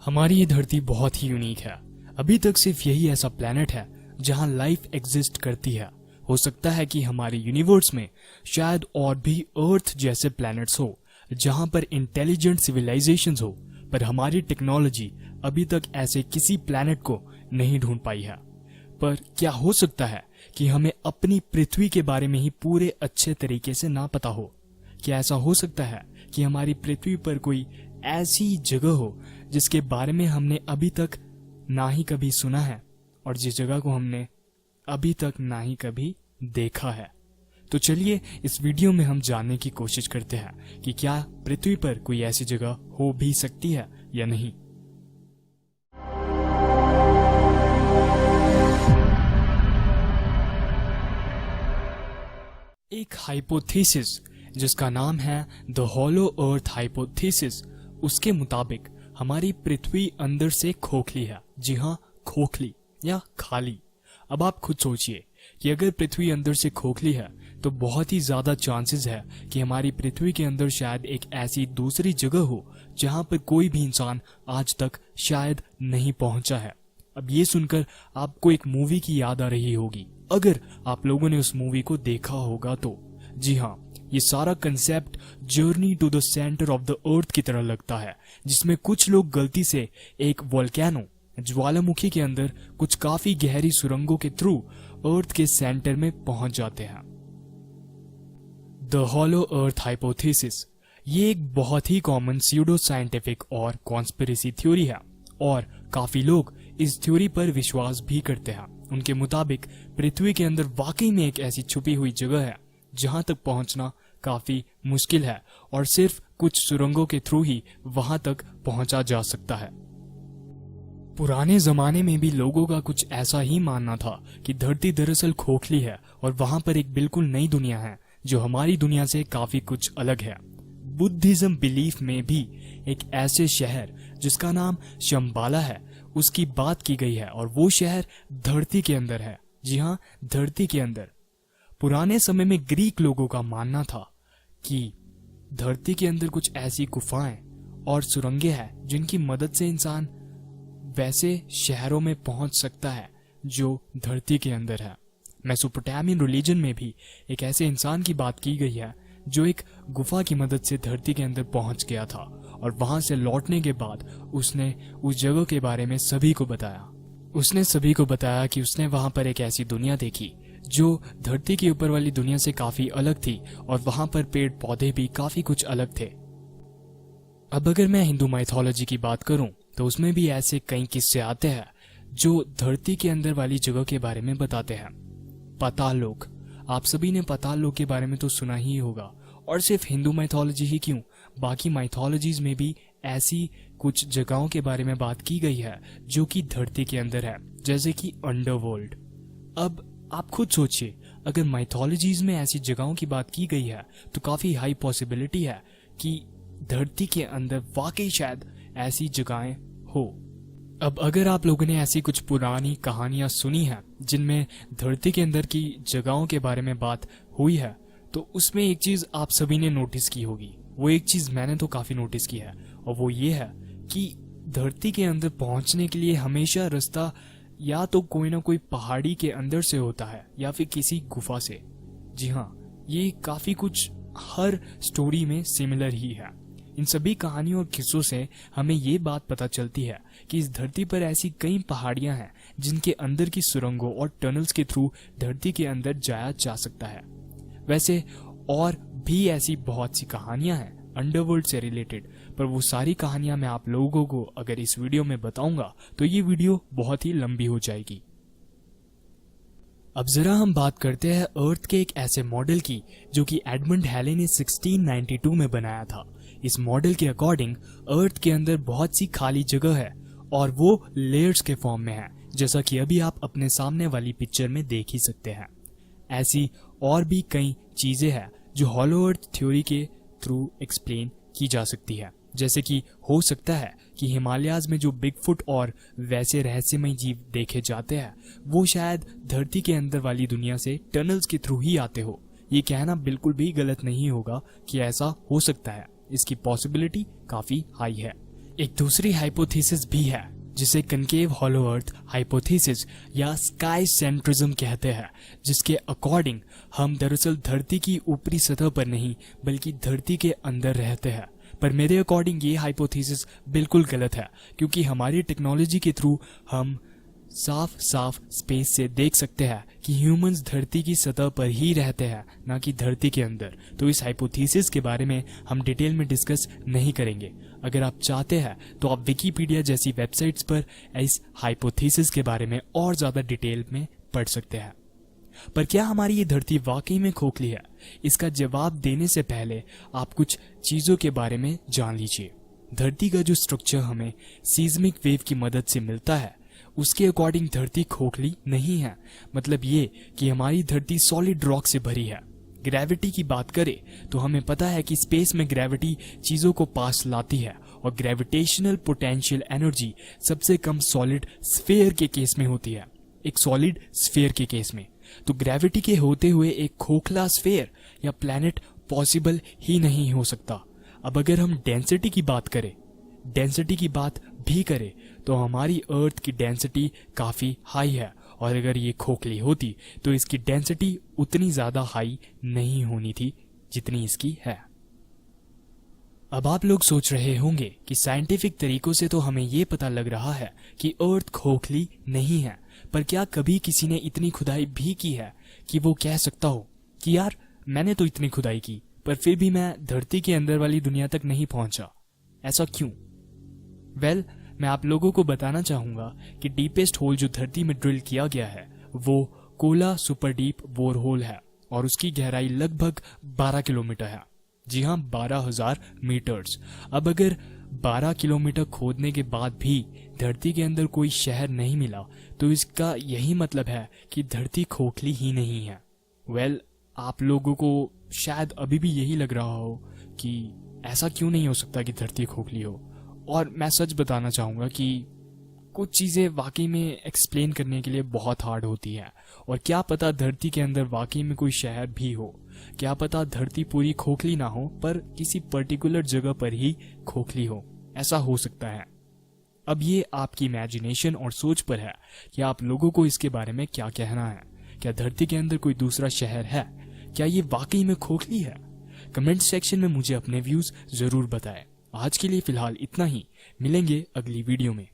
हमारी ये धरती बहुत ही यूनिक है। अभी तक सिर्फ यही ऐसा प्लेनेट है जहां लाइफ एग्जिस्ट करती है। हो सकता है कि हमारे यूनिवर्स में शायद और भी अर्थ जैसे प्लैनेट्स हो जहां पर इंटेलिजेंट सिविलाइजेशंस हो, पर हमारी टेक्नोलॉजी अभी तक ऐसे किसी प्लैनेट को नहीं ढूंढ पाई है। पर क्या हो सकता है कि हमें अपनी पृथ्वी के बारे में ही पूरे अच्छे तरीके से ना पता हो? क्या ऐसा हो सकता है कि हमारी पृथ्वी पर कोई ऐसी जगह हो जिसके बारे में हमने अभी तक ना ही कभी सुना है और जिस जगह को हमने अभी तक ना ही कभी देखा है? तो चलिए इस वीडियो में हम जानने की कोशिश करते हैं कि क्या पृथ्वी पर कोई ऐसी जगह हो भी सकती है या नहीं। एक हाइपोथेसिस जिसका नाम है द हॉलो अर्थ हाइपोथेसिस, उसके मुताबिक हमारी पृथ्वी अंदर से खोखली है। जी हाँ, खोखली या खाली। अब आप खुद सोचिए कि अगर पृथ्वी अंदर से खोखली है तो बहुत ही ज्यादा चांसेस है कि हमारी पृथ्वी के अंदर शायद एक ऐसी दूसरी जगह हो जहां पर कोई भी इंसान आज तक शायद नहीं पहुंचा है। अब ये सुनकर आपको एक मूवी की याद आ रही होगी, अगर आप लोगों ने उस मूवी को देखा होगा तो। जी हाँ, ये सारा concept journey to the centre of the earth की तरह लगता है, जिसमें कुछ लोग गलती से एक वोल्केनो ज्वालामुखी के अंदर कुछ काफी गहरी सुरंगों के थ्रू अर्थ के सेंटर में पहुंच जाते हैं। द हॉलो अर्थ हाइपोथेसिस ये एक बहुत ही कॉमन स्यूडो साइंटिफिक और कॉन्स्पिरेसी थ्योरी है और काफी लोग इस थ्योरी पर विश्वास भी करते हैं। उनके मुताबिक पृथ्वी के अंदर वाकई में एक ऐसी छुपी हुई जगह है जहां तक पहुंचना काफी मुश्किल है और सिर्फ कुछ सुरंगों के थ्रू ही वहां तक पहुंचा जा सकता है। पुराने जमाने में भी लोगों का कुछ ऐसा ही मानना था कि धरती दरअसल खोखली है और वहां पर एक बिल्कुल नई दुनिया है जो हमारी दुनिया से काफी कुछ अलग है। बुद्धिज्म बिलीफ में भी एक ऐसे शहर जिसका नाम शंबाला है उसकी बात की गई है और वो शहर धरती के अंदर है। जी हाँ, धरती के अंदर। पुराने समय में ग्रीक लोगों का मानना था कि धरती के अंदर कुछ ऐसी गुफाएं और सुरंगें हैं जिनकी मदद से इंसान वैसे शहरों में पहुंच सकता है जो धरती के अंदर है। मेसोपोटामियन रिलीजन में भी एक ऐसे इंसान की बात की गई है जो एक गुफा की मदद से धरती के अंदर पहुंच गया था और वहां से लौटने के बाद उसने उस जगह के बारे में सभी को बताया। उसने सभी को बताया कि उसने वहां पर एक ऐसी दुनिया देखी जो धरती के ऊपर वाली दुनिया से काफी अलग थी और वहां पर पेड़ पौधे भी काफी कुछ अलग थे। अब अगर मैं हिंदू माइथोलॉजी की बात करूं तो उसमें भी ऐसे कई किस्से आते हैं जो धरती के अंदर वाली जगह के बारे में बताते हैं। पाताल लोक, आप सभी ने पाताल लोक के बारे में तो सुना ही होगा, और सिर्फ हिंदू माइथोलॉजी ही क्यों, बाकी माइथोलॉजीज में भी ऐसी कुछ जगहों के बारे में बात की गई है जो कि धरती के अंदर है, जैसे कि अंडरवर्ल्ड। अब आप खुद सोचिए, अगर माइथोलॉजीज में ऐसी जगहों की बात की गई है तो काफी हाई पॉसिबिलिटी है कि धरती के अंदर वाकई शायद ऐसी जगहें हो। अब अगर आप लोगों ने ऐसी कुछ पुरानी कहानियां सुनी है जिनमें धरती के अंदर की जगहों के बारे में बात हुई है तो उसमें एक चीज आप सभी ने नोटिस की होगी। वो एक चीज मैंने तो काफी नोटिस की है और वो ये है कि धरती के अंदर पहुंचने के लिए हमेशा रास्ता या तो कोई ना कोई पहाड़ी के अंदर से होता है या फिर किसी गुफा से। जी हाँ, ये काफी कुछ हर स्टोरी में सिमिलर ही है। इन सभी कहानियों और किस्सों से हमें ये बात पता चलती है कि इस धरती पर ऐसी कई पहाड़ियां हैं जिनके अंदर की सुरंगों और टनल्स के थ्रू धरती के अंदर जाया जा सकता है। वैसे और भी ऐसी बहुत सी कहानियां हैं अंडरवर्ल्ड से रिलेटेड, पर वो सारी कहानियां मैं आप लोगों को अगर इस वीडियो में बताऊंगा तो ये वीडियो बहुत ही लंबी हो जाएगी। अब जरा हम बात करते हैं अर्थ के एक ऐसे मॉडल की जो कि एडमंड हैले ने 1692 में बनाया था। इस मॉडल के अकॉर्डिंग अर्थ के अंदर बहुत सी खाली जगह है और वो लेयर्स के फॉर्म में है, जैसा कि अभी आप अपने सामने वाली पिक्चर में देख ही सकते हैं। ऐसी और भी कई चीजें हैं जो हॉलो अर्थ थ्योरी के थ्रू एक्सप्लेन की जा सकती है, जैसे कि हो सकता है कि हिमालयाज में जो बिगफुट और वैसे रहस्यमय जीव देखे जाते हैं वो शायद धरती के अंदर वाली दुनिया से टनल्स के थ्रू ही आते हो। ये कहना बिल्कुल भी गलत नहीं होगा कि ऐसा हो सकता है, इसकी पॉसिबिलिटी काफी हाई है। एक दूसरी हाइपोथेसिस भी है जिसे कनकेव हॉलो अर्थ हाइपोथेसिस या स्काई सेंट्रिज्म कहते हैं, जिसके अकॉर्डिंग हम दरअसल धरती की ऊपरी सतह पर नहीं बल्कि धरती के अंदर रहते हैं। पर मेरे अकॉर्डिंग ये हाइपोथेसिस बिल्कुल गलत है, क्योंकि हमारी टेक्नोलॉजी के थ्रू हम साफ साफ स्पेस से देख सकते हैं कि ह्यूमंस धरती की सतह पर ही रहते हैं, ना कि धरती के अंदर। तो इस हाइपोथेसिस के बारे में हम डिटेल में डिस्कस नहीं करेंगे। अगर आप चाहते हैं तो आप विकिपीडिया जैसी वेबसाइट्स पर इस हाइपोथेसिस के बारे में और ज्यादा डिटेल में पढ़ सकते हैं। पर क्या हमारी ये धरती वाकई में खोखली है? इसका जवाब देने से पहले आप कुछ चीजों के बारे में जान लीजिए। धरती का जो स्ट्रक्चर हमें सीज्मिक वेव की मदद से मिलता है, उसके अकॉर्डिंग धरती खोखली नहीं है। मतलब ये कि हमारी धरती सॉलिड रॉक से भरी है। ग्रेविटी की बात करें तो हमें पता है कि स्पेस में ग्रेविटी चीजों को पास लाती है, और ग्रेविटेशनल पोटेंशियल एनर्जी सबसे कम सॉलिड स्फीयर के केस में होती है, एक सॉलिड स्फीयर के केस में। तो ग्रेविटी के होते हुए एक खोखला स्फीयर या प्लैनेट पॉसिबल ही नहीं हो सकता। अब अगर हम डेंसिटी की बात भी करें तो हमारी अर्थ की डेंसिटी काफी हाई है, और अगर ये खोखली होती तो इसकी डेंसिटी उतनी ज्यादा हाई नहीं होनी थी जितनी इसकी है। अब आप लोग सोच रहे होंगे कि साइंटिफिक तरीकों से तो हमें ये पता लग रहा है कि अर्थ खोखली नहीं है, पर क्या कभी किसी ने इतनी खुदाई भी की है कि वो कह सकता हो कि यार मैंने तो इतनी खुदाई की पर फिर भी मैं धरती के अंदर वाली दुनिया तक नहीं पहुंचा, ऐसा क्यों? वेल, मैं आप लोगों को बताना चाहूंगा कि डीपेस्ट होल जो धरती में ड्रिल किया गया है वो Kola super deep bore hole है, और उसकी गहराई लगभग 12 किलोमीटर है। जी हाँ, 12,000 मीटर्स। अब अगर 12 किलोमीटर खोदने के बाद भी धरती के अंदर कोई शहर नहीं मिला तो इसका यही मतलब है कि धरती खोखली ही नहीं है। वेल, आप लोगों को शायद अभी भी यही लग रहा हो कि ऐसा क्यों नहीं हो सकता कि धरती खोखली हो, और मैं सच बताना चाहूंगा कि कुछ चीजें वाकई में एक्सप्लेन करने के लिए बहुत हार्ड होती है। और क्या पता धरती के अंदर वाकई में कोई शहर भी हो, क्या पता धरती पूरी खोखली ना हो पर किसी पर्टिकुलर जगह पर ही खोखली हो, ऐसा हो सकता है। अब ये आपकी इमेजिनेशन और सोच पर है कि आप लोगों को इसके बारे में क्या कहना है। क्या धरती के अंदर कोई दूसरा शहर है? क्या ये वाकई में खोखली है? कमेंट सेक्शन में मुझे अपने व्यूज जरूर बताएं। आज के लिए फिलहाल इतना ही, मिलेंगे अगली वीडियो में।